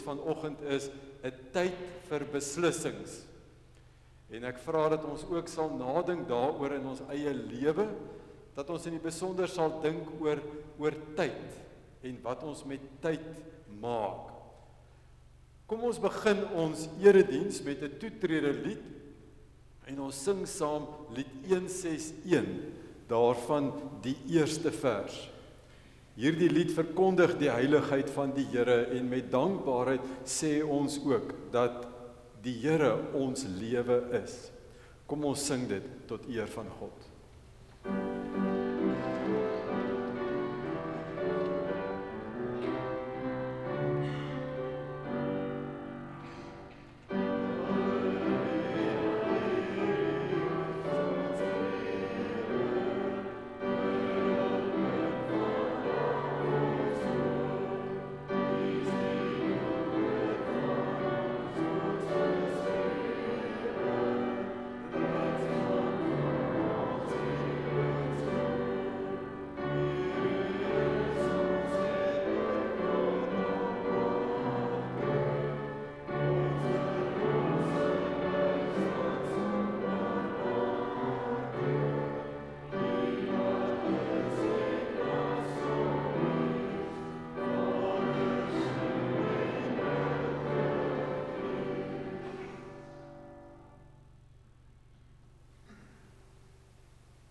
vanoggend is 'n tyd vir beslissings. En ek vra dat ons ook sal nadink daaroor in ons eie lewe, dat ons in die besonder sal dink oor tyd en wat ons met tyd maak. Kom ons begin ons erediens met 'n toetrede lied en ons sing saam lied 161, daarvan die eerste vers. Hierdie lied verkondig die heiligheid van die Here en met dankbaarheid sê ons ook dat die Here ons lewe is. Kom ons sing dit tot eer van God.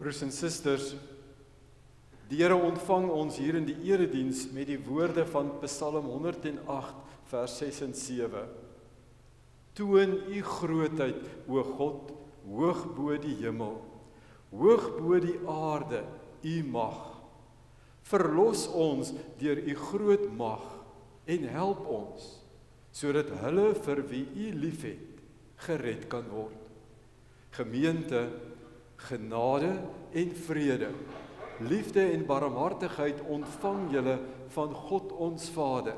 Broers en susters, die Here ontvang ons hier in die erediens met die woorde van Psalm 108 vers 6 en 7. Toon u grootheid, o God, hoog bo die hemel, hoog bo die aarde, u mag. Verlos ons deur u groot mag en help ons, sodat hulle vir wie u liefhet, gered kan word. Gemeente, genade en vrede, liefde en barmhartigheid ontvang julle van God ons Vader,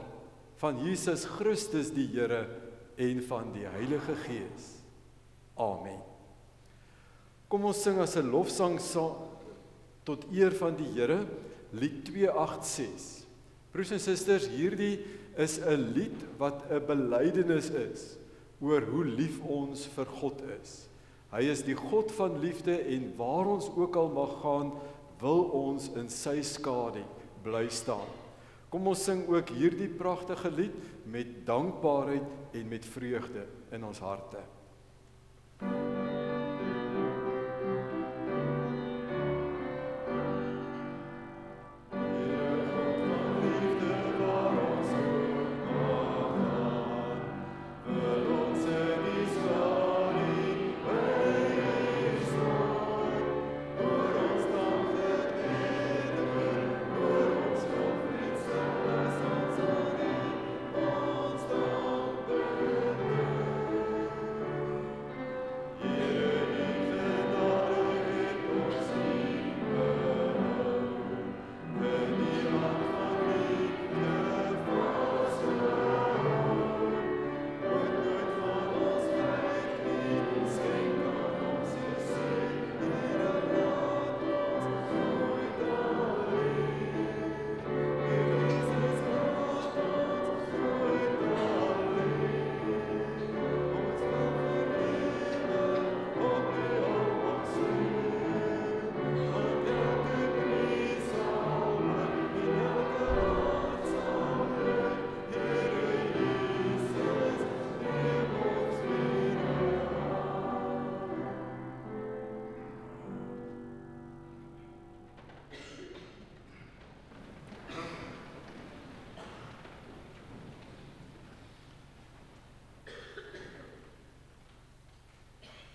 van Jesus Christus die Here en van die Heilige Gees. Amen. Kom ons sing as 'n lofsang tot eer van die Here, lied 286. Broers en susters, hierdie is 'n lied wat 'n belydenis is oor hoe lief ons vir God is. Hy is die God van liefde en waar ons ook al mag gaan, wil ons in sy skadu bly staan. Kom ons sing ook hierdie pragtige lied met dankbaarheid en met vreugde in ons harte.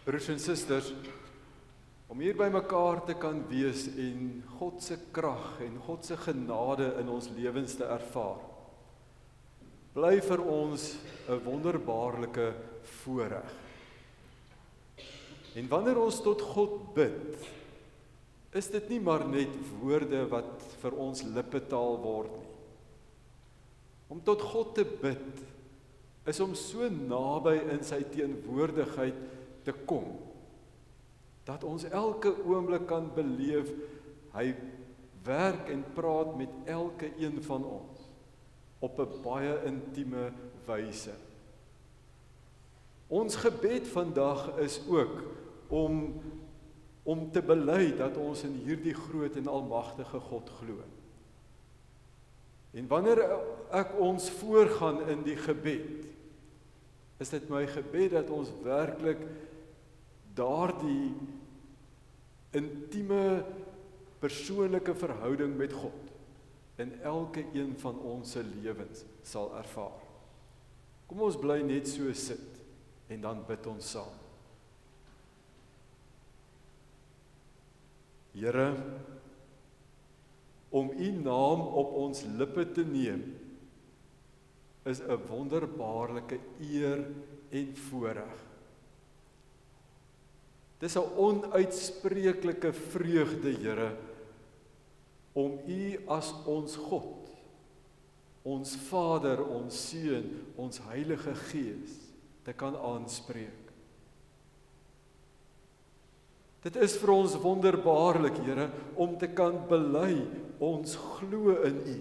Broers en susters, om hier by mekaar te kan wees en God se krag en God se genade in ons lewens te ervaar, bly vir ons 'n wonderbaarlike voorreg. En wanneer ons tot God bid, is dit nie maar net woorde wat vir ons lippetaal word nie. Om tot God te bid, is om so naby in sy teenwoordigheid te kom, dat ons elke oomblik kan beleef, hy werk en praat met elke een van ons, op 'n baie intieme wyse. Ons gebed vandag is ook om te bely dat ons in hierdie groot en almagtige God glo. En wanneer ek ons voorgaan in die gebed, is dit my gebed dat ons werklik daardie intieme persoonlike verhouding met God in elke een van ons se lewens sal ervaar. Kom ons bly net so sit en dan bid ons saam. Here, om U naam op ons lippe te neem, is 'n wonderbaarlike eer en voorreg. Dis 'n onuitspreeklike vreugde, Here, om U as ons God, ons Vader, ons Seun, ons Heilige Gees te kan aanspreek. Dit is vir ons wonderbaarlik, Here, om te kan bely ons glo in U.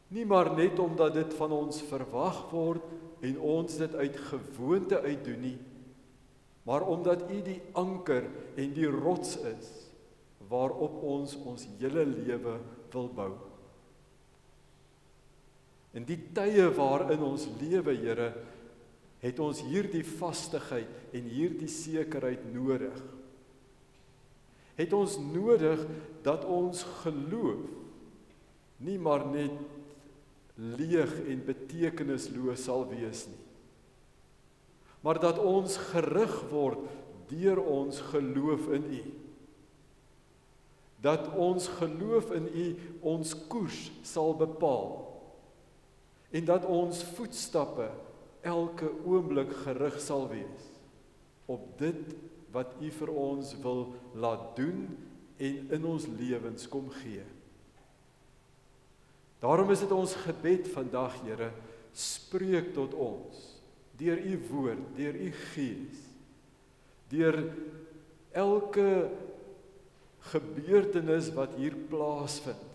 Nie maar net omdat dit van ons verwag word en ons dit uit gewoonte uitdoen nie, maar omdat U die anker en die rots is waarop ons hele lewe wil bou. In die tye waarin ons lewe, Here, het ons hierdie vastigheid en hierdie sekerheid nodig. Het ons nodig dat ons geloof nie maar net leeg en betekenisloos sal wees nie, maar dat ons gerig word deur ons geloof in U. Dat ons geloof in U ons koers sal bepaal en dat ons voetstappe elke oomblik gerig sal wees op dit wat U vir ons wil laat doen en in ons lewens kom gee. Daarom is dit ons gebed vandag, Here, spreek tot ons, deur U woord, deur U Gees, deur elke gebeurtenis wat hier plaasvind,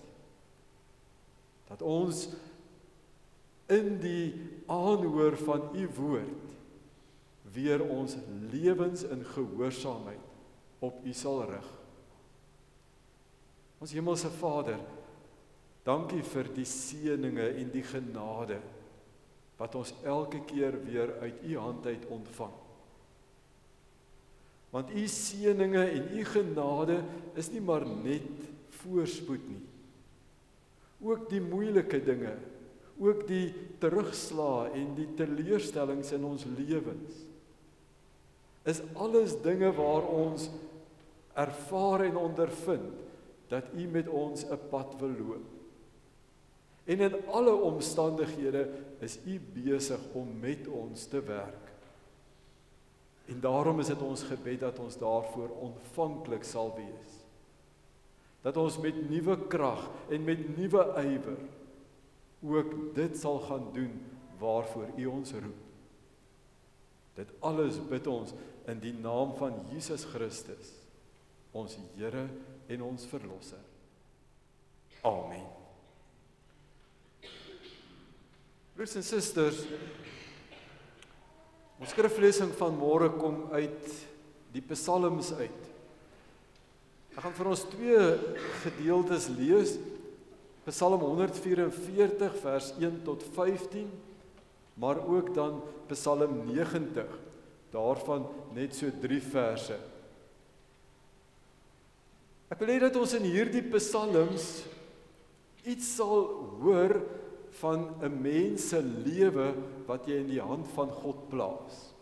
dat ons in die aanhoor van U woord weer ons lewens in gehoorsaamheid op U sal rig. Ons hemelse Vader, dankie vir die seëninge en die genade wat ons elke keer weer uit U hand uit ontvang. Want U seëninge en U genade is nie maar net voorspoed nie. Ook die moeilike dinge, ook die terugslae en die teleurstellings in ons lewens, is alles dinge waar ons ervaar en ondervind dat U met ons 'n pad wil loop. En in alle omstandighede is U besig om met ons te werk. En daarom is dit ons gebed dat ons daarvoor ontvanklik sal wees. Dat ons met nuwe krag en met nuwe ywer ook dit sal gaan doen waarvoor U ons roep. Dit alles bid ons in die naam van Jesus Christus, ons Here en ons Verlosser. Amen. Broers en susters, ons skriflesing van môre kom uit die Psalms uit. Ek gaan vir ons 2 gedeeltes lees. Psalm 144 vers 1 tot 15, maar ook dan Psalm 90, daarvan net so 3 verse. Ek wil hê dat ons in hierdie psalms iets sal hoor van 'n mens se lewe wat jy in die hand van God plaas.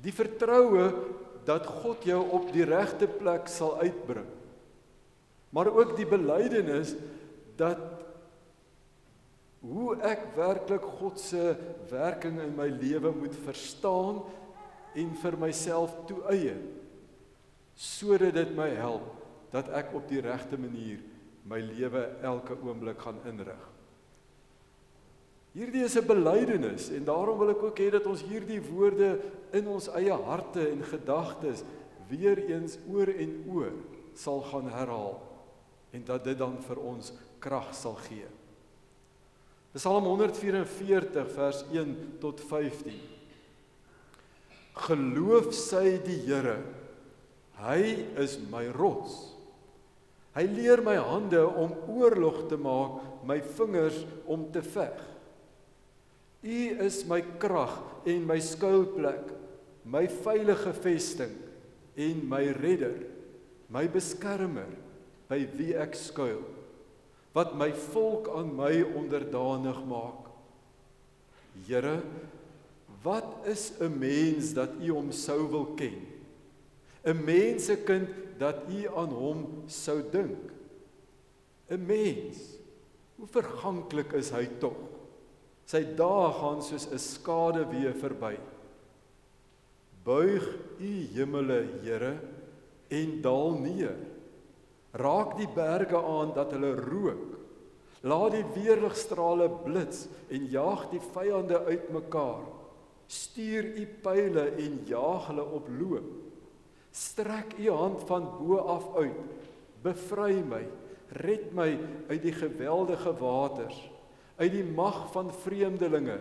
Die vertroue dat God jou op die regte plek sal uitbring. Maar ook die belydenis dat hoe ek werklik God se werking in my lewe moet verstaan en vir myself toeëien, sodat dit my help dat ek op die regte manier my lewe elke oomblik gaan inrig. Hierdie is 'n belydenis en daarom wil ek ook hê dat ons hierdie woorde in ons eie harte en gedagtes weer eens oor en oor sal gaan herhaal en dat dit dan vir ons krag sal gee. Psalm 144 vers 1 tot 15. Geloof sy die Here, hy is my rots. Hy leer my hande om oorlog te maak, my vingers om te veg. U is my krag en my skuilplek, my veilige vesting en my redder, my beskermer, by wie ek skuil, wat my volk aan my onderdanig maak. Here, wat is 'n mens dat u hom sou wil ken? 'n Mensekind dat u aan hom sou dink? 'n Mens, hoe verganklik is hy tog? Sy dae gaan soos 'n skaduwee verby. Buig u hemele, Here, en daal neer. Raak die berge aan dat hulle rook. Laat die weerligstrale blits en jaag die vyande uitmekaar. Stuur u pyle en jaag hulle op loop. Strek u hand van bo af uit. Bevry my, red my uit die geweldige waters, uit die mag van vreemdelinge,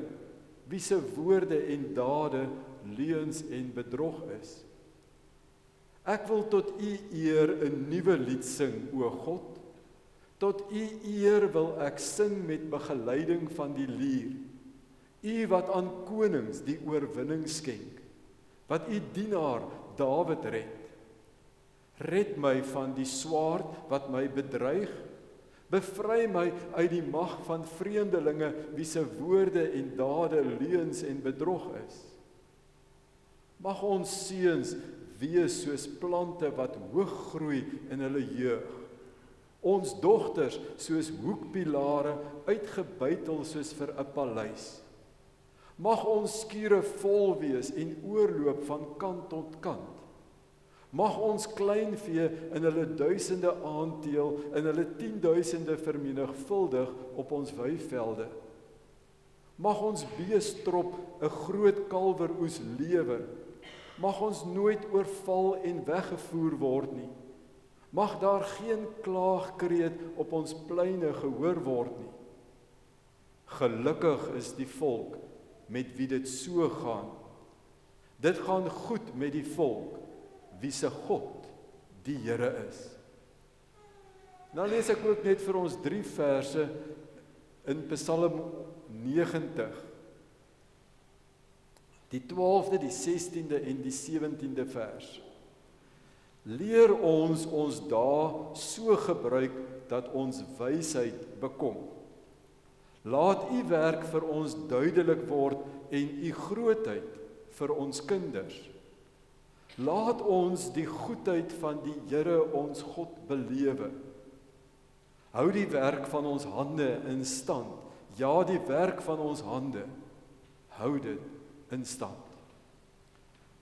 wie se woorde en dade leuns en bedrog is. Ek wil tot u eer 'n nuwe lied sing, o God. Tot u eer wil ek sing met begeleiding van die lier. U wat aan konings die oorwinning skenk, wat u dienaar Dawid red. Red my van die swaard wat my bedreig. Bevry my uit die mag van vreemdelinge, wie se woorde en dade leuns en bedrog is. Mag ons seuns wees soos plante wat hoog groei in hulle jeug. Ons dogters soos hoekpilare uitgebuitel soos vir 'n paleis. Mag ons skure vol wees en oorloop van kant tot kant. Mag ons kleinvee in hulle duisende aanteel, in hulle 10.000e vermenigvuldig op ons weivelde. Mag ons beestrop 'n groot kalweroes lewer. Mag ons nooit oorval en weggevoer word nie. Mag daar geen klaagkreet op ons pleine gehoor word nie. Gelukkig is die volk met wie dit so gaan. Dit gaan goed met die volk, wie se God die Here is. Nou lees ek ook net vir ons 3 verse in Psalm 90. Die 12de, die 16de en die 17de vers. Leer ons dae so gebruik dat ons wysheid bekom. Laat u werk vir ons duidelik word en u grootheid vir ons kinders. Laat ons die goedheid van die Here ons God belewe. Hou die werk van ons hande in stand. Ja, die werk van ons hande. Hou dit in stand.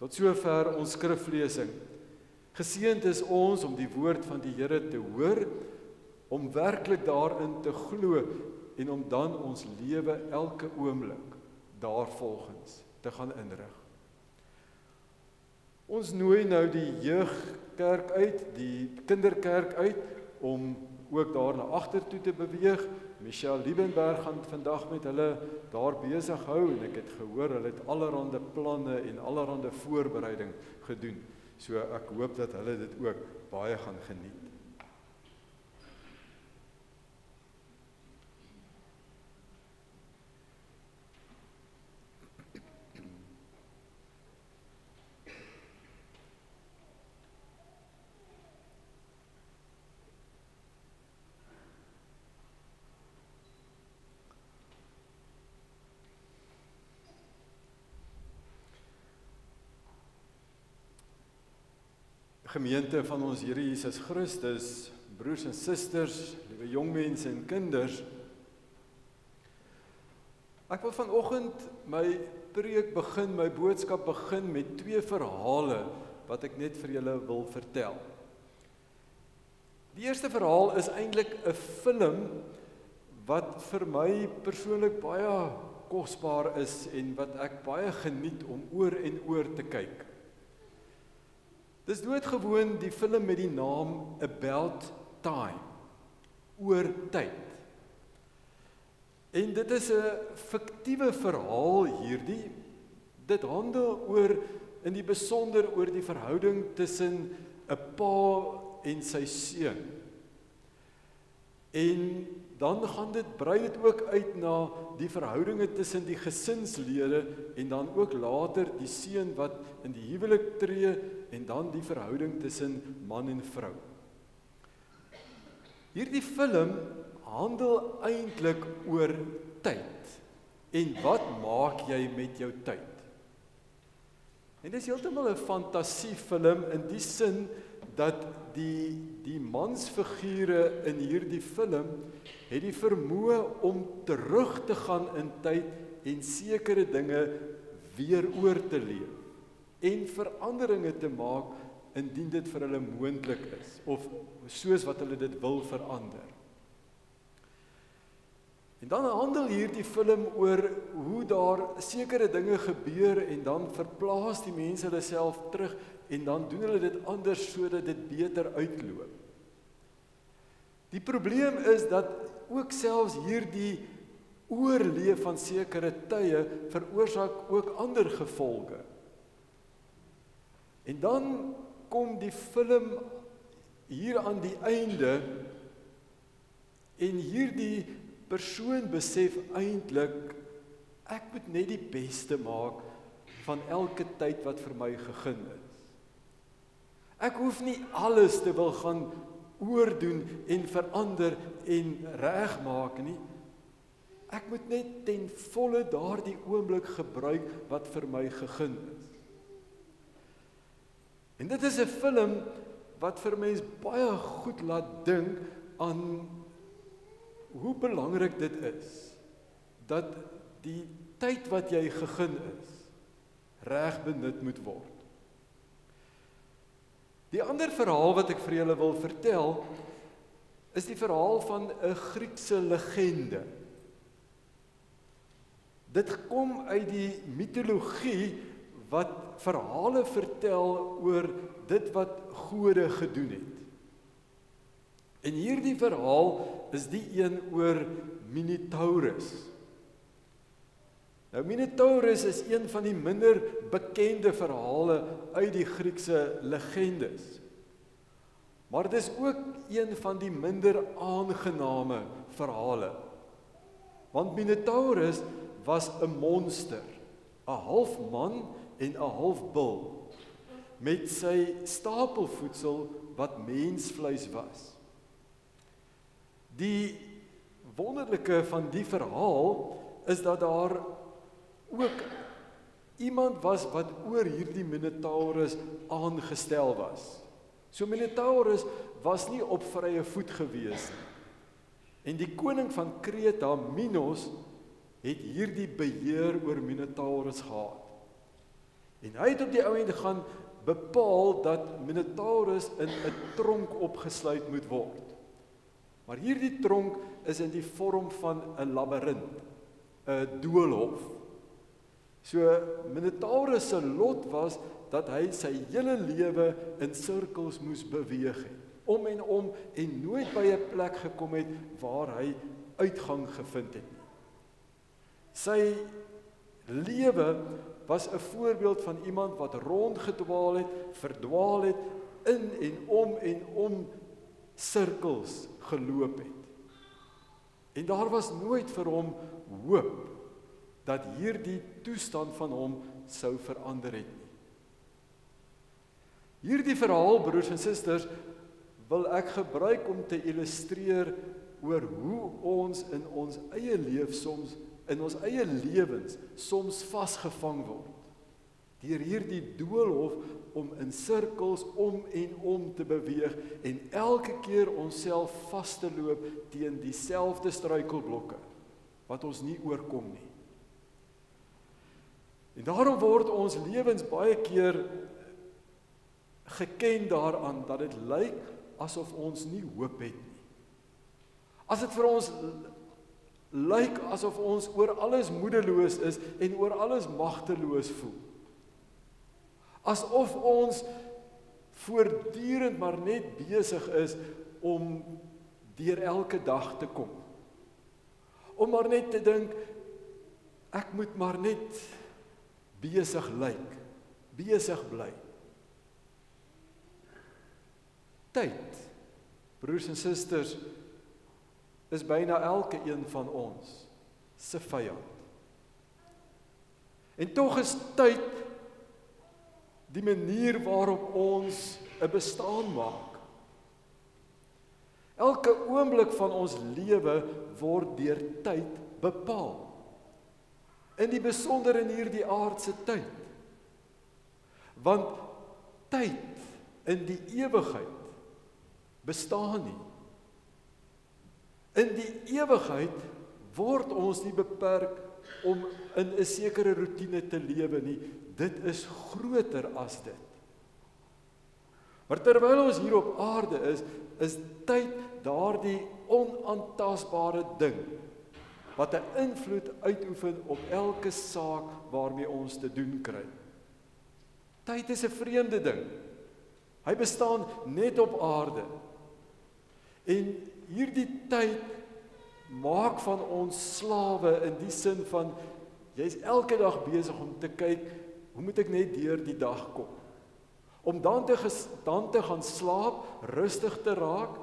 Tot sover ons skriflesing. Geseënd is ons om die woord van die Here te hoor, om werklik daarin te glo en om dan ons lewe elke oomblik daarvolgens te gaan inrig. Ons nooi nou die jeugkerk uit, die kinderkerk uit, om ook daar na agtertoe te beweeg. Michelle Liebenberg gaan vandag met hulle daar besig hou en ek het gehoor hulle het allerhande planne en allerhande voorbereiding gedoen. So ek hoop dat hulle dit ook baie gaan geniet. Gemeente van ons Here Jesus Christus, broers en susters, liewe jong mense en kinders. Ek wil vanoggend my preek begin, my boodskap begin met 2 verhale wat ek net vir julle wil vertel. Die eerste verhaal is eintlik 'n film wat vir my persoonlik baie kosbaar is en wat ek baie geniet om oor en oor te kyk. Dis doodgewoon die film met die naam About Time, oor tyd. En dit is 'n fiktiewe verhaal hierdie. Dit handel in die besonder oor die verhouding tussen 'n pa en sy seun. En dan brei dit ook uit na die verhoudinge tussen die gesinslede en dan ook later die seun wat in die huwelik tree en dan die verhouding tussen man en vrou. Hierdie film handel eintlik oor tyd en wat maak jy met jou tyd? En dit is heeltemal 'n fantasiefilm in die sin dat die mansfigure in hierdie film het die vermoë om terug te gaan in tyd en sekere dinge weer oor te leef en veranderinge te maak indien dit vir hulle moontlik is of soos wat hulle dit wil verander. En dan handel hierdie film oor hoe daar sekere dinge gebeur en dan verplaas die mense hulle self terug en dan doen hulle dit anders sodat dit beter uitloop. Die probleem is dat ook selfs hierdie oorleef van sekere tye veroorsaak ook ander gevolge. En dan kom die film hier aan die einde en hierdie persoon besef eintlik ek moet net die beste maak van elke tyd wat vir my gegee is. Ek hoef nie alles te wil gaan oordoen en verander en regmaak nie. Ek moet net ten volle daardie oomblik gebruik wat vir my gegee is. En dit is 'n film wat vir mens baie goed laat dink aan hoe belangrik dit is dat die tyd wat jy gegee is reg benut moet word. Die ander verhaal wat ek vir julle wil vertel is die verhaal van 'n Griekse legende. Dit kom uit die mitologie wat verhale vertel oor dit wat gode gedoen het. En hierdie verhaal is die een oor Minotaurus. Nou Minotaurus is een van die minder bekende verhale uit die Griekse legendes. Maar dit is ook een van die minder aangename verhale. Want Minotaurus was 'n monster, 'n half man en 'n half bul, met sy stapelvoedsel wat mensvleis was. Die wonderlike van die verhaal is dat daar ook iemand was wat oor hierdie Minotaurus aangestel was. So Minotaurus was nie op vrye voet gewees nie. En die koning van Kreta, Minos, het hierdie beheer oor Minotaurus gehad. En hy het op die ou end gaan bepaal dat Minotaurus in 'n tronk opgesluit moet word. Maar hierdie tronk is in die vorm van 'n labirint, 'n doolhof. So Minotaurus se lot was dat hy sy hele lewe in sirkels moes beweeg het, om en nooit by 'n plek gekom het waar hy uitgang gevind het. Sy lewe was 'n voorbeeld van iemand wat rondgedwaal het, verdwaal het, in en om sirkels geloop het. En daar was nooit vir hom hoop dat hierdie toestand van hom sou verander het nie. Hierdie verhaal, broers en susters, wil ek gebruik om te illustreer oor hoe ons in ons eie lewens soms vasgevang word deur hierdie doolhof om in sirkels om en om te beweeg en elke keer onsself vas te loop teen dieselfde struikelblokke wat ons nie oorkom nie. En daarom word ons lewens baie keer geken daaraan dat dit lyk asof ons nie hoop het nie. As dit vir ons lyk asof ons oor alles moedeloos is en oor alles magteloos voel. Asof ons voortdurend maar net besig is om deur elke dag te kom. om maar net te dink, ek moet maar net besig lyk, besig bly. Tyd, broers en susters, is byna elke een van ons se vyand. En tog is tyd die manier waarop ons 'n bestaan maak. Elke oomblik van ons lewe word deur tyd bepaal. In die besonder in hierdie aardse tyd. Want tyd in die ewigheid bestaan nie. In die ewigheid word ons nie beperk om in 'n sekere roetine te lewe nie. Dit is groter as dit. Maar terwyl ons hier op aarde is tyd daardie onaantastbare ding wat 'n invloed uitoefen op elke saak waarmee ons te doen kry. Tyd is 'n vreemde ding. Hy bestaan net op aarde. En hierdie tyd maak van ons slawe in die sin van, jy is elke dag besig om te kyk, hoe moet ek net deur die dag kom? Om dan te gaan slaap, rustig te raak,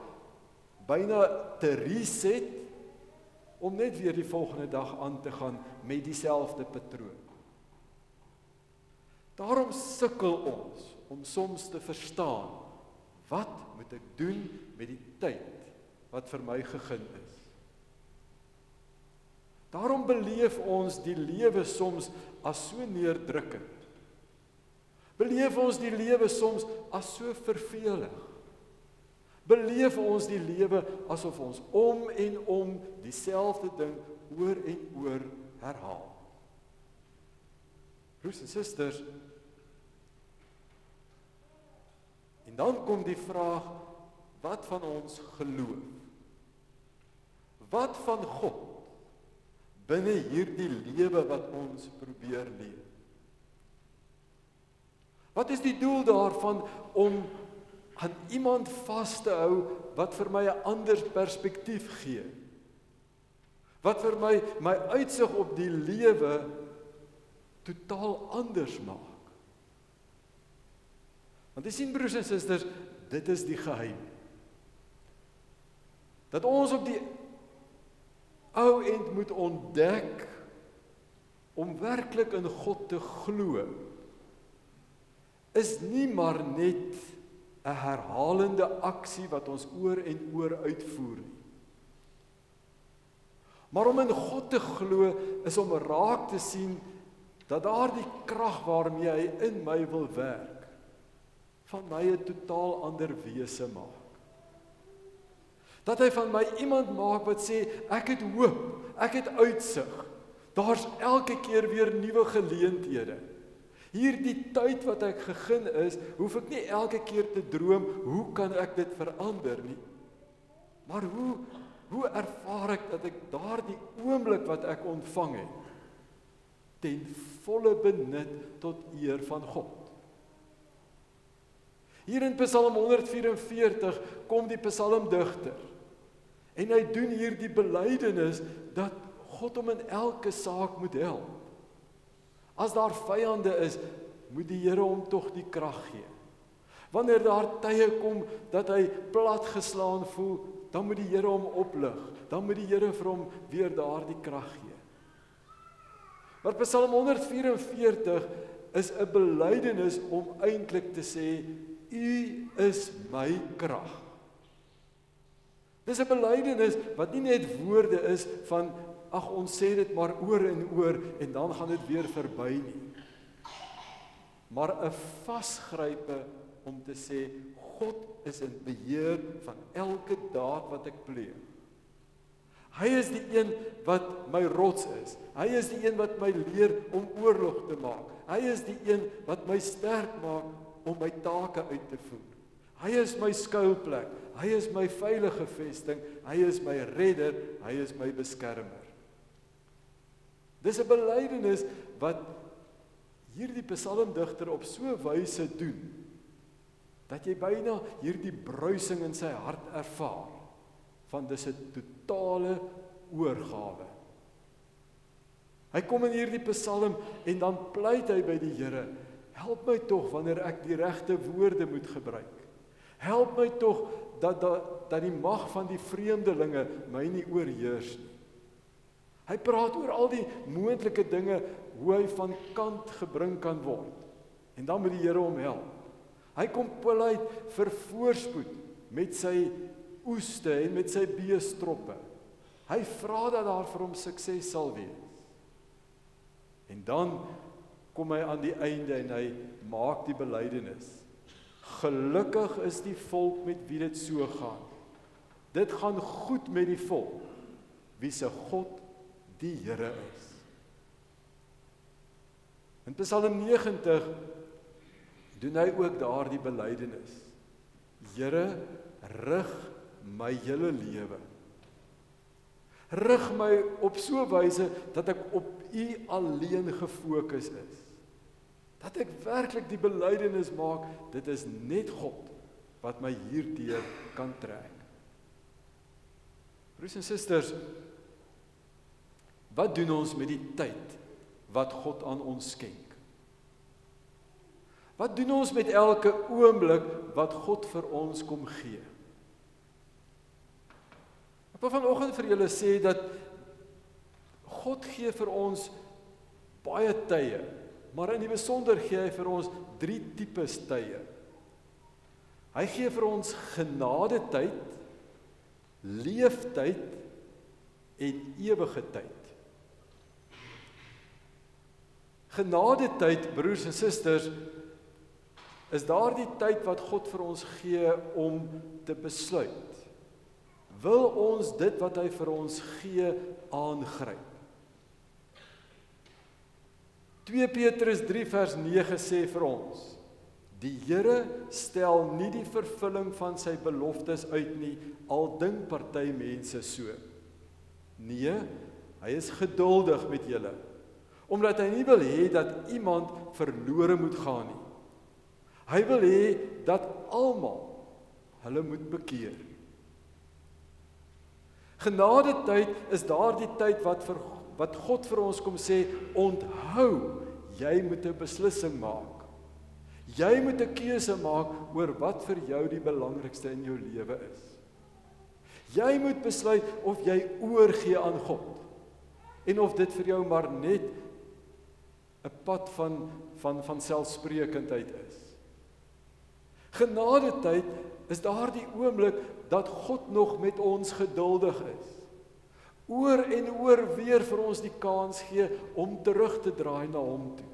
byna te reset, om net weer die volgende dag aan te gaan met dieselfde patroon. Daarom sukkel ons om soms te verstaan, wat moet ek doen met die tyd wat vir my gegee is? Daarom beleef ons die lewe soms as so neerdrukkend. Beleef ons die lewe soms as so vervelig. Beleef ons die lewe asof ons om en om dieselfde ding oor en oor herhaal. Broers en susters, en dan kom die vraag, wat van ons geloof? Wat van God binne hierdie lewe wat ons probeer leef? Wat is die doel daarvan om aan iemand vas te hou wat vir my 'n ander perspektief gee? Wat vir my uitsig op die lewe totaal anders maak? Want jy sien, broers en susters, dit is die geheim. Dat ons op die ou end moet ontdek om werklik in God te glo, is nie maar net 'n herhalende aksie wat ons oor en oor uitvoer nie. Maar om in God te glo is om raak te sien dat daardie krag waarmee hy in my wil werk, van my 'n totaal ander wese maak. Dat hy van my iemand maak wat sê, ek het hoop, ek het uitsig, daar's elke keer weer nuwe geleenthede. Hierdie tyd wat ek gegee is, hoef ek nie elke keer te droom, hoe kan ek dit verander nie? Maar hoe ervaar ek dat ek daardie oomblik wat ek ontvang het, ten volle benut tot eer van God? Hier in Psalm 144 kom die psalmdigter, en hy doen hier die belydenis dat God hom in elke saak moet help. As daar vyande is, moet die Here hom tog die krag gee. Wanneer daar tye kom dat hy platgeslaan voel, dan moet die Here hom oplig. Dan moet die Here vir hom weer daardie krag gee. Maar Psalm 144 is 'n belydenis om eintlik te sê, U is my krag. Dis 'n belydenis wat nie net woorde is van, ag ons sê dit maar oor en dan gaan dit weer verby nie. Maar 'n vasgrype om te sê, God is in beheer van elke daad wat ek pleeg. Hy is die een wat my rots is. Hy is die een wat my leer om oorlog te maak. Hy is die een wat my sterk maak om my take uit te voer. Hy is my skuilplek. Hy is my veilige vesting. Hy is my redder. Hy is my beskermer. Dis 'n belydenis wat hierdie psalmdigter op so 'n wyse doen, dat jy byna hierdie bruising in sy hart ervaar, van dis 'n totale oorgawe Hy kom in hierdie Psalm en dan pleit hy by die Here, help my tog wanneer ek die regte woorde moet gebruik. Help my tog dat die mag van die vreemdelinge my nie oorheers nie. Hy praat oor al die moontlike dinge, hoe hy van kant gebring kan word. En dan moet die Here hom help. Hy kom pleit vir voorspoed met sy oeste en met sy beestroppe. Hy vra dat daar vir hom sukses sal wees. En dan kom hy aan die einde en hy maak die belydenis. Gelukkig is die volk met wie dit so gaan. Dit gaan goed met die volk, wie se God die Here is. In Psalm 90 doen hy ook daardie belydenis. Here, rig my hele lewe. Rig my op so 'n wyse dat ek op U alleen gefokus is. Dat ek werklik die belydenis maak, dit is net God wat my hierdeur kan trek. Broers en susters, wat doen ons met die tyd wat God aan ons skenk? Wat doen ons met elke oomblik wat God vir ons kom gee? Ek wil vanoggend vir julle sê dat God gee vir ons baie tye, maar in die besonder gee hy vir ons 3 tipes tye. Hy gee vir ons genadetyd, leeftyd en ewige tyd. Genadetyd, broers en susters, is daardie tyd wat God vir ons gee om te besluit. Wil ons dit wat hy vir ons gee aangryp? 2 Petrus 3 vers 9 sê vir ons, die Here stel nie die vervulling van sy beloftes uit nie, al dink party mense so. Nee, hy is geduldig met julle, omdat hy nie wil hê dat iemand verlore moet gaan nie. Hy wil hê dat almal hulle moet bekeer. Genadetyd is daardie tyd wat God vir ons kom sê, onthou, jy moet 'n beslissing maak. Jy moet 'n keuse maak oor wat vir jou die belangrikste in jou lewe is. Jy moet besluit of jy oorgee aan God en of dit vir jou maar net 'n pad van selfsprekendheid is. Genadetyd is daardie oomblik dat God nog met ons geduldig is. Oor en oor weer vir ons die kans gee om terug te draai na hom toe.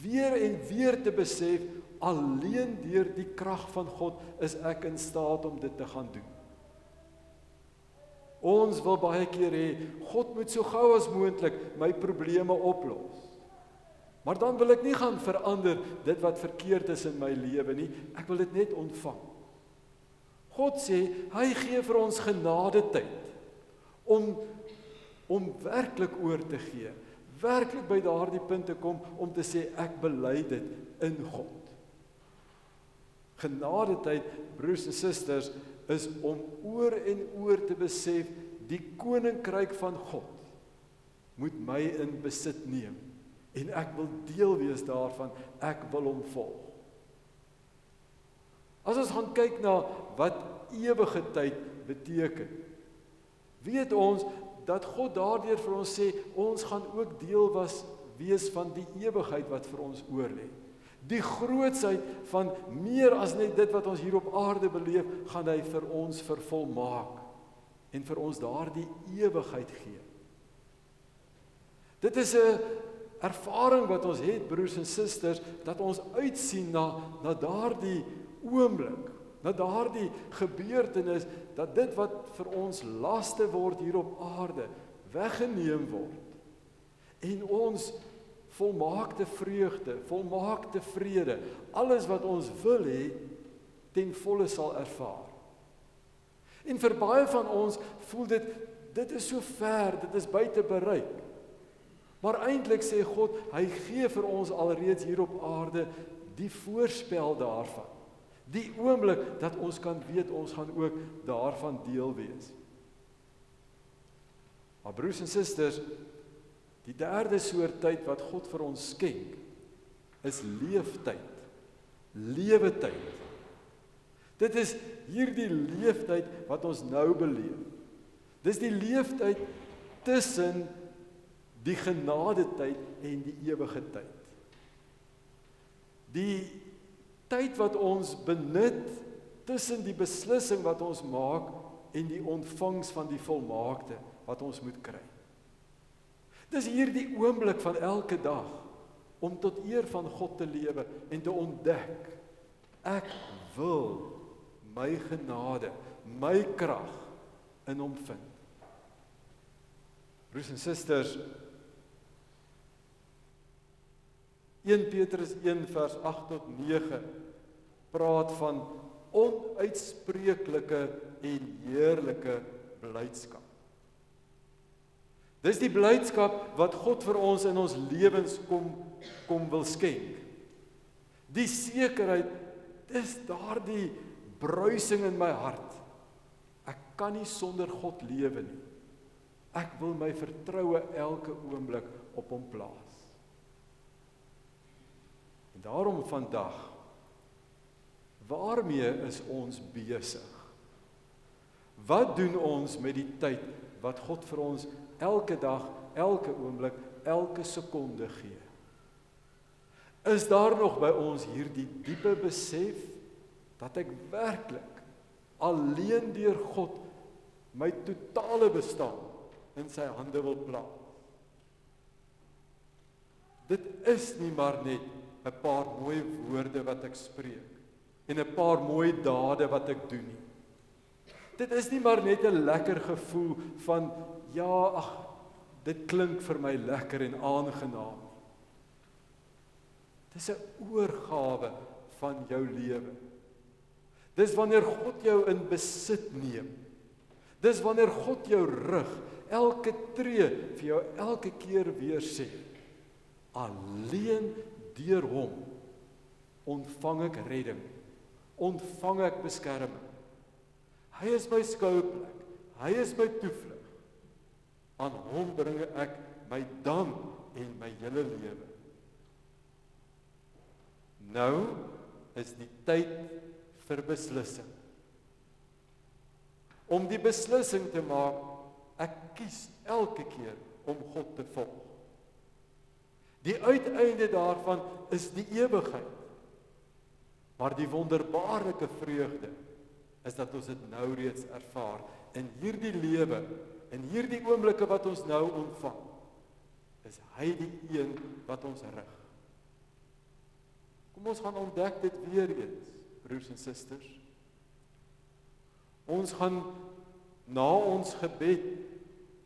Weer en weer te besef, alleen deur die krag van God is ek in staat om dit te gaan doen. Ons wil baie keer hê, God moet so gou as moontlik my probleme oplos. Maar dan wil ek nie gaan verander dit wat verkeerd is in my lewe nie, ek wil dit net ontvang. God sê, hy gee vir ons genadetyd, om werklik oor te gee, werklik by daardie punt te kom, om te sê, ek bely dit in God. Genadetyd, broers en susters, is om oor en oor te besef, die koninkryk van God moet my in besit neem, en ek wil deel wees daarvan, ek wil hom volg. As ons gaan kyk na wat ewige tyd beteken, weet ons dat God daardeur vir ons sê, ons gaan ook deel wees van die ewigheid wat vir ons oorlê. Die grootsheid van meer as net dit wat ons hier op aarde beleef, gaan hy vir ons vervolmaak en vir ons daardie ewigheid gee. Dit is 'n ervaring wat ons het, broers en susters, dat ons uitsien na daardie oomblik, na daardie gebeurtenis, dat dit wat vir ons laste word hier op aarde, weggeneem word, en ons volmaakte vreugde, volmaakte vrede, alles wat ons wil hê, ten volle sal ervaar. En vir baie van ons voel dit is so ver, dit is buite bereik. Maar eintlik sê God, hy gee vir ons alreeds hier op aarde die voorspel daarvan. Die oomblik dat ons kan weet, ons gaan ook daarvan deel wees. Maar broers en susters, Die derde soort tyd wat God vir ons skenk, is leeftyd, lewetyd. Dit is hierdie leeftyd wat ons nou beleef. Dis die leeftyd tussen die genadetyd en die ewige tyd. Die tyd wat ons benut tussen die beslissing wat ons maak en die ontvangs van die volmaakte wat ons moet kry. Dis hierdie oomblik van elke dag om tot eer van God te lewe en te ontdek, ek wil my genade, my krag in hom vind. Broers en susters, 1 Petrus 1 vers 8 tot 9 praat van onuitspreeklike en heerlike blydskap. Dis die blydskap wat God vir ons in ons lewens kom wil skenk. Die sekerheid, dis daardie bruising in my hart. Ek kan nie sonder God lewe nie. Ek wil my vertroue elke oomblik op hom plaas. En daarom vandag, waarmee is ons besig? Wat doen ons met die tyd wat God vir ons elke dag, elke oomblik, elke sekonde gee? Is daar nog by ons hierdie diepe besef dat ek werklik alleen deur God my totale bestaan in sy hande wil plaas? Dit is nie maar net 'n paar mooi woorde wat ek spreek en 'n paar mooi dade wat ek doen nie. Dit is nie maar net 'n lekker gevoel van ja, ag, dit klink vir my lekker en aangenaam. Dis 'n oorgawe van jou lewe. Dis wanneer God jou in besit neem. Dis wanneer God jou rig, elke tree vir jou elke keer weer sê, alleen deur hom ontvang ek redding, ontvang ek beskerming. Hy is my skuilplek, hy is my toevlug. Aan hom bring ek my dank en my hele lewe. Nou is die tyd vir beslissing. Om die beslissing te maak, ek kies elke keer om God te volg. Die uiteinde daarvan is die ewigheid. Maar die wonderbaarlike vreugde is dat ons dit nou reeds ervaar. In hierdie lewe, in hierdie oomblikke wat ons nou ontvang, is hy die een wat ons rig. Kom ons gaan ontdek dit weer eens, broers en susters. Ons gaan na ons gebed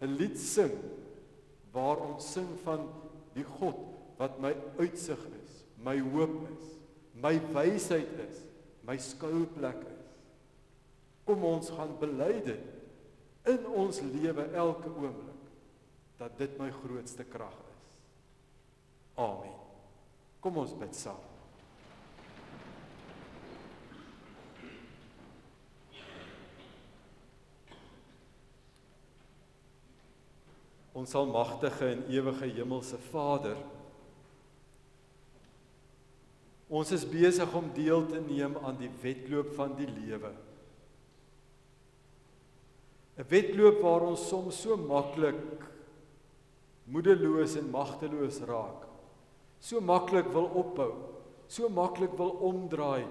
'n lied sing, waar ons sing van die God wat my uitsig is, my hoop is, my wysheid is, my skuilplek is. Kom ons gaan bely dit in ons lewe elke oomblik, dat dit my grootste krag is. Amen. Kom ons bid saam. Ons almagtige en ewige hemelse Vader, ons is besig om deel te neem aan die wedloop van die lewe. 'n Wedloop waar ons soms so maklik moedeloos en magteloos raak, so maklik wil ophou, so maklik wil omdraai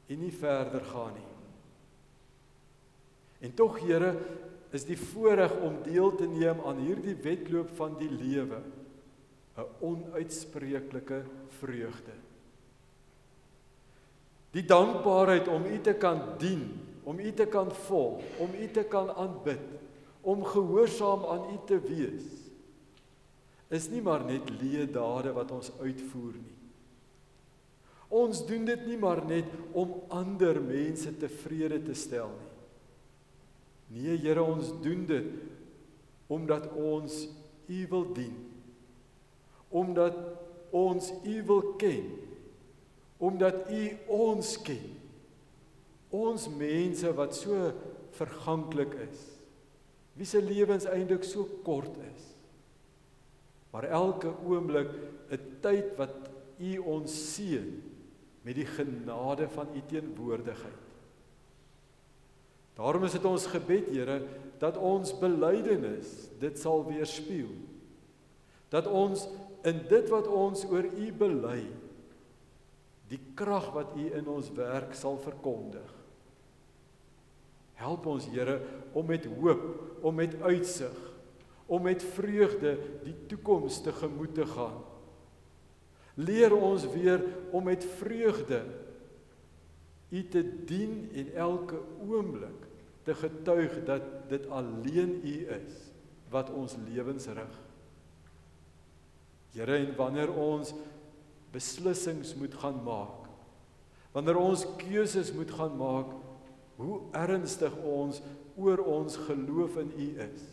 en nie verder gaan nie. En tog, Here, is die voorreg om deel te neem aan hierdie wedloop van die lewe 'n onuitspreeklike vreugde. Die dankbaarheid om U te kan dien, om U te kan volg, om U te kan aanbid, om gehoorsaam aan U te wees, is nie maar net leë dade wat ons uitvoer nie. Ons doen dit nie maar net om ander mense tevrede te stel nie. Nee, Here, ons doen dit omdat ons U wil dien, omdat ons U wil ken, omdat U ons ken, ons mense wat so verganklik is, wie se lewens eintlik so kort is. maar elke oomblik 'n tyd wat U ons seën met die genade van U teenwoordigheid. Daarom is dit ons gebed, Here, dat ons belydenis dit sal weerspieël. Dat ons in dit wat ons oor U bely, die krag wat U in ons werk sal verkondig. Help ons, Here, om met hoop, om met uitsig, om met vreugde die toekoms tegemoet te gaan. Leer ons weer om met vreugde U te dien en elke oomblik te getuig dat dit alleen U is wat ons lewens rig. Here, en wanneer ons beslissings moet gaan maak, wanneer ons keuses moet gaan maak, hoe ernstig ons oor ons geloof in U is,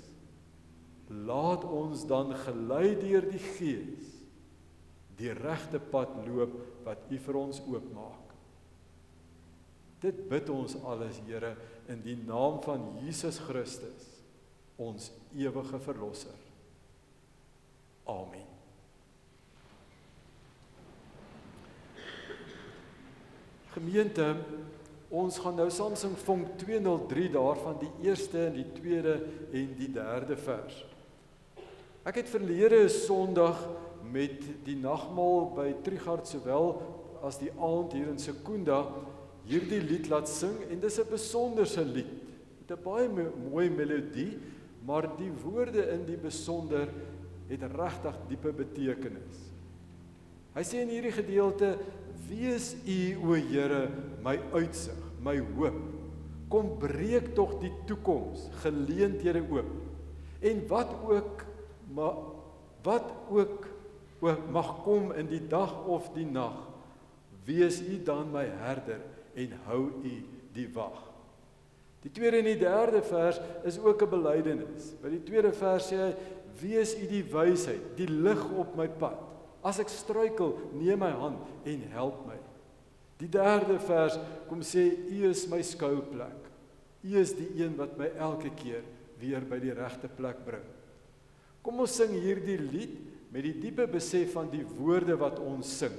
laat ons dan gelei deur die Gees die regte pad loop wat U vir ons oopmaak. Dit bid ons alles, Here, in die naam van Jesus Christus, ons ewige verlosser. Amen. Gemeente, ons gaan nou saam sing Vonk 203 daarvan die eerste en die tweede en die derde vers. Ek het verlede Sondag met die nagmaal by Trigard sowel as die aand hier in Sekunda hierdie lied laat sing en dis 'n besonderse lied. Met 'n baie mooi melodie, maar die woorde in die besonder het regtig diepe betekenis. Hy sê in hierdie gedeelte: Wees U, o Here, my uitsig, my hoop. Kom breek tog die toekoms, geleenthede oop. En wat ook mag kom in die dag of die nag, wees U dan my herder en hou U die wag. Die tweede en die derde vers is ook 'n belydenis. By die tweede vers sê hy: Wees U die wysheid, die lig op my pad. As ek struikel, neem my hand en help my. Die derde vers kom sê: U is my skouplek. U is die een wat my elke keer weer by die regte plek bring. Kom ons sing hierdie lied met die diepe besef van die woorde wat ons sing.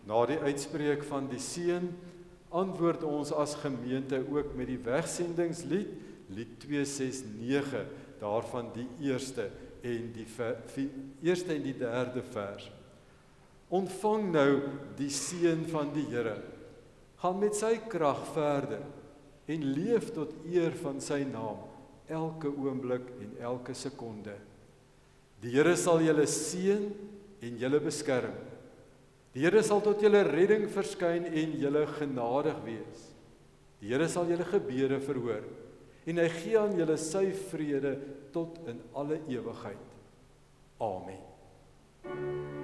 Na die uitspreek van die seën, antwoord ons as gemeente ook met die wegsendingslied, lied 269, daarvan die eerste en die derde vers. Ontvang nou die seën van die Here. Gaan met sy krag verder en leef tot eer van sy naam, elke oomblik en elke sekonde. Die Here sal julle seën en julle beskerm. Die Here sal tot julle redding verskyn en julle genadig wees. Die Here sal julle gebede verhoor en hy gee aan julle sy vrede tot in alle ewigheid. Amen.